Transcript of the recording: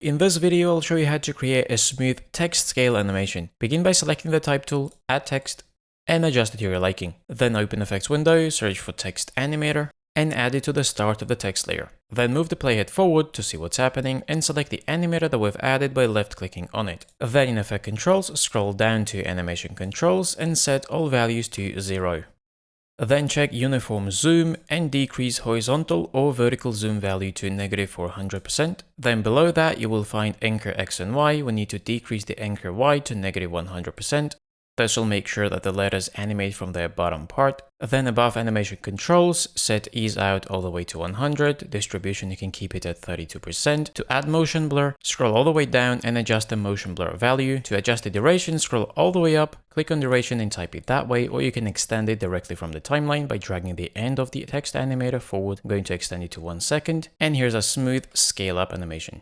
In this video, I'll show you how to create a smooth text scale animation. Begin by selecting the type tool, add text, and adjust it to your liking. Then open Effects window, search for Text Animator, and add it to the start of the text layer. Then move the playhead forward to see what's happening and select the animator that we've added by left-clicking on it. Then in Effect Controls, scroll down to Animation Controls and set all values to 0. Then check Uniform Zoom and decrease horizontal or vertical zoom value to -400%. Then below that you will find Anchor X and Y. We need to decrease the Anchor Y to -100%. This will make sure that the letters animate from their bottom part. Then above Animation Controls, set Ease Out all the way to 100. Distribution, you can keep it at 32%. To add Motion Blur, scroll all the way down and adjust the Motion Blur value. To adjust the duration, scroll all the way up, click on Duration and type it that way, or you can extend it directly from the timeline by dragging the end of the text animator forward. I'm going to extend it to 1 second. And here's a smooth scale-up animation.